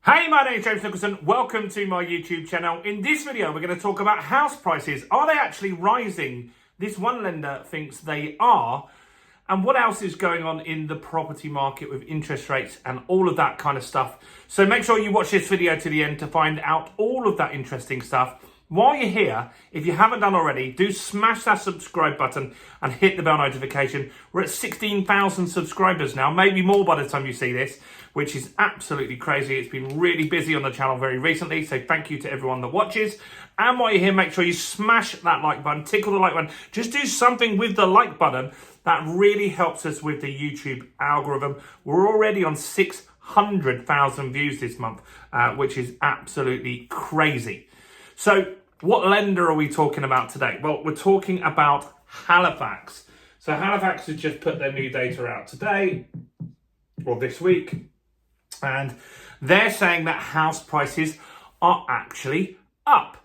Hey, my name is James Nicholson. Welcome to my YouTube channel. In this video, we're going to talk about house prices. Are they actually rising? This one lender thinks they are. And what else is going on in the property market with interest rates and all of that kind of stuff. So make sure you watch this video to the end to find out all of that interesting stuff. While you're here, if you haven't done already, do smash that subscribe button and hit the bell notification. We're at 16,000 subscribers now, maybe more by the time you see this, which is absolutely crazy. It's been really busy on the channel very recently, so thank you to everyone that watches. And while you're here, make sure you smash that like button, tickle the like button. Just do something with the like button. That really helps us with the YouTube algorithm. We're already on 600,000 views this month, which is absolutely crazy. So what lender are we talking about today? Well, we're talking about Halifax. So Halifax has just put their new data out today, or this week, and they're saying that house prices are actually up.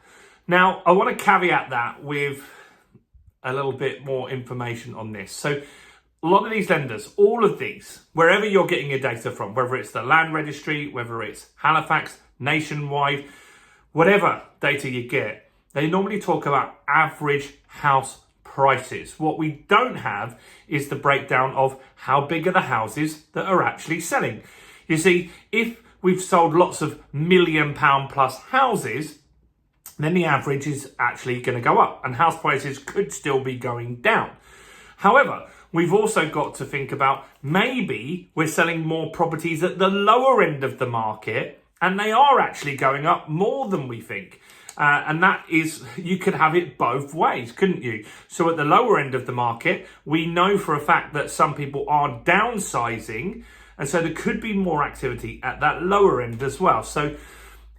Now, I want to caveat that with a little bit more information on this. So a lot of these lenders, all of these, wherever you're getting your data from, whether it's the land registry, whether it's Halifax, Nationwide, whatever data you get, they normally talk about average house prices. What we don't have is the breakdown of how big are the houses that are actually selling. You see, if we've sold lots of £1 million plus houses, then the average is actually going to go up and house prices could still be going down. However, we've also got to think about maybe we're selling more properties at the lower end of the market and they are actually going up more than we think. And that is, you could have it both ways, couldn't you? So at the lower end of the market, we know for a fact that some people are downsizing. And so there could be more activity at that lower end as well. So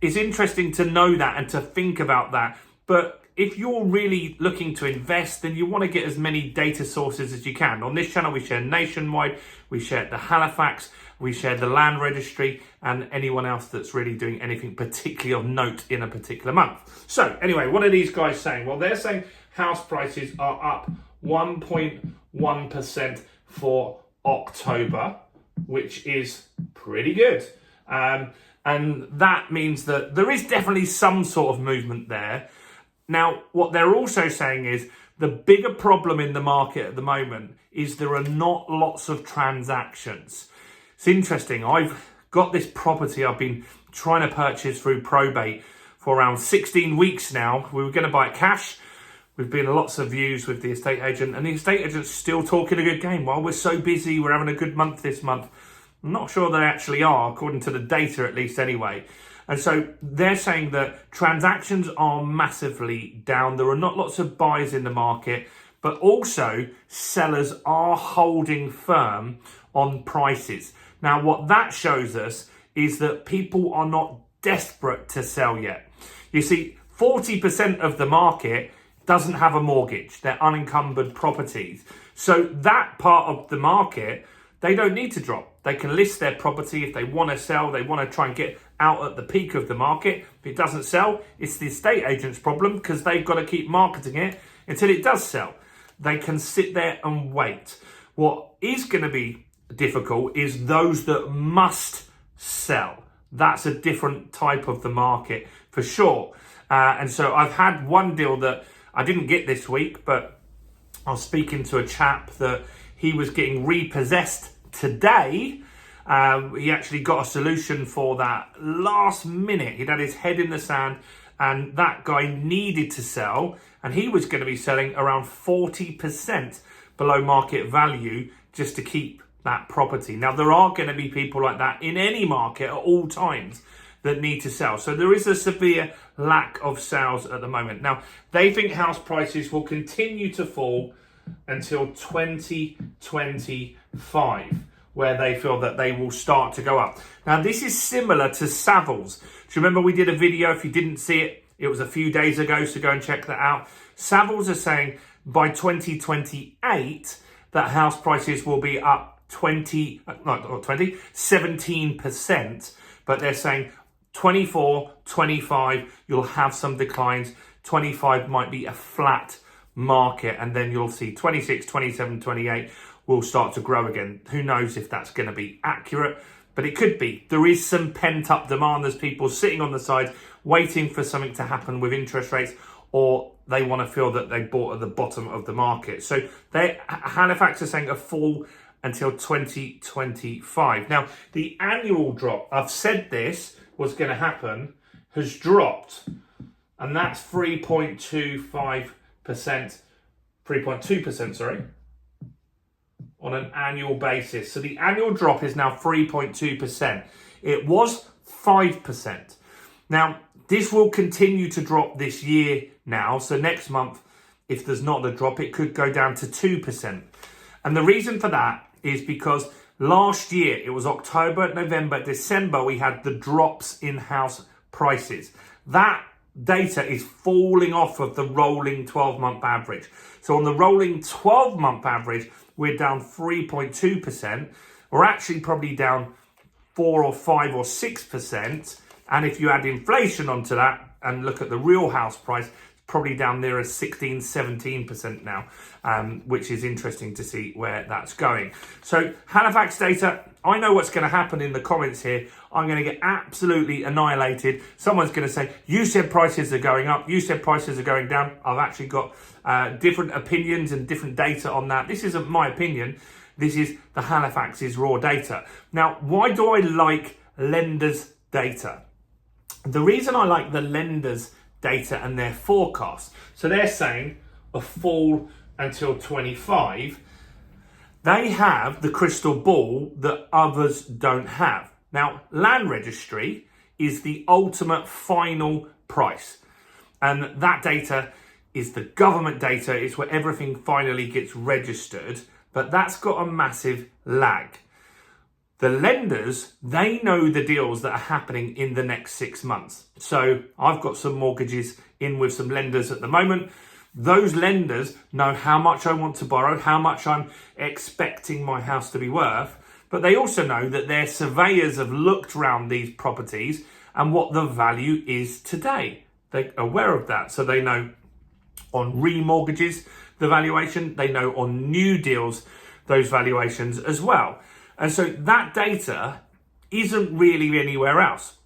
it's interesting to know that and to think about that. But if you're really looking to invest, then you want to get as many data sources as you can. On this channel, we share Nationwide, we share the Halifax, we share the land registry, and anyone else that's really doing anything particularly of note in a particular month. So anyway, what are these guys saying? Well, they're saying house prices are up 1.1% for October, which is pretty good. And that means that there is definitely some sort of movement there. Now, what they're also saying is the bigger problem in the market at the moment is there are not lots of transactions. It's interesting. I've got this property I've been trying to purchase through probate for around 16 weeks now. We were going to buy it cash. We've been lots of views with the estate agent, and the estate agent's still talking a good game. While we're so busy, we're having a good month this month. I'm not sure they actually are, according to the data at least anyway. And so they're saying that transactions are massively down. There are not lots of buyers in the market, but also sellers are holding firm on prices. Now, what that shows us is that people are not desperate to sell yet. You see, 40% of the market doesn't have a mortgage. They're unencumbered properties. So that part of the market, they don't need to drop. They can list their property if they want to sell. They want to try and get out at the peak of the market. If it doesn't sell, it's the estate agent's problem because they've got to keep marketing it until it does sell. They can sit there and wait. What is going to be difficult is those that must sell. That's a different type of the market for sure. And so I've had one deal that I didn't get this week, but I was speaking to a chap that he was getting repossessed today. He actually got a solution for that last minute. He'd had his head in the sand and that guy needed to sell and he was going to be selling around 40% below market value just to keep that property. Now, there are going to be people like that in any market at all times that need to sell. So there is a severe lack of sales at the moment. Now, they think house prices will continue to fall until 2025, where they feel that they will start to go up. Now, this is similar to Savills. Do you remember we did a video? If you didn't see it, it was a few days ago, so go and check that out. Savills are saying by 2028 that house prices will be up 17%, but they're saying 24, 25, you'll have some declines. 25 might be a flat market, and then you'll see 26, 27, 28 will start to grow again. Who knows if that's going to be accurate, But it could be. There is some pent-up demand. There's people sitting on the side waiting for something to happen with interest rates, or they want to feel that they bought at the bottom of the market. So Halifax is saying a fall until 2025. Now, the annual drop, I've said this was going to happen, has dropped. And that's 3.2%, sorry, on an annual basis. So the annual drop is now 3.2%. It was 5%. Now, this will continue to drop this year now. So next month, if there's not a drop, it could go down to 2%. And the reason for that is because last year, it was October, November, December, we had the drops in house prices. That data is falling off of the rolling 12-month average. So on the rolling 12-month average, we're down 3.2%. We're actually probably down 4 or 5 or 6%. And if you add inflation onto that and look at the real house price, it's probably down near as 16, 17% now, which is interesting to see where that's going. So Halifax data, I know what's going to happen in the comments here. I'm going to get absolutely annihilated. Someone's going to say, you said prices are going up. You said prices are going down. I've actually got different opinions and different data on that. This isn't my opinion. This is the Halifax's raw data. Now, why do I like lenders' data? The reason I like the lenders' data and their forecasts, so they're saying a fall until 25, they have the crystal ball that others don't have. Now, land registry is the ultimate final price. And that data is the government data. It's where everything finally gets registered. But that's got a massive lag. The lenders, they know the deals that are happening in the next 6 months. So I've got some mortgages in with some lenders at the moment. Those lenders know how much I want to borrow, how much I'm expecting my house to be worth. But they also know that their surveyors have looked around these properties and what the value is today. They're aware of that. So they know on remortgages, the valuation, they know on new deals, those valuations as well. And so that data isn't really anywhere else.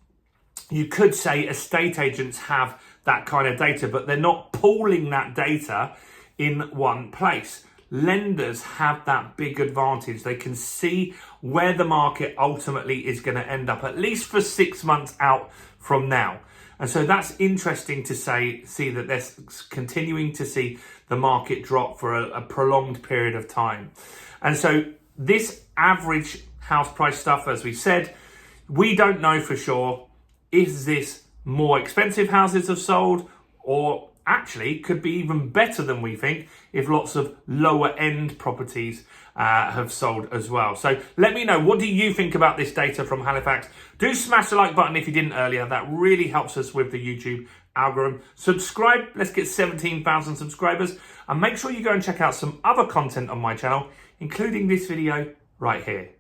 You could say estate agents have that kind of data, but they're not pooling that data in one place. Lenders have that big advantage. They can see where the market ultimately is going to end up, at least for 6 months out from now. And so that's interesting to see that they're continuing to see the market drop for a prolonged period of time. And so this average house price stuff, as we said, we don't know for sure. Is this more expensive houses have sold, or actually could be even better than we think if lots of lower end properties have sold as well. So let me know, what do you think about this data from Halifax? Do smash the like button if you didn't earlier. That really helps us with the YouTube algorithm. Subscribe, let's get 17,000 subscribers, and make sure you go and check out some other content on my channel, including this video right here.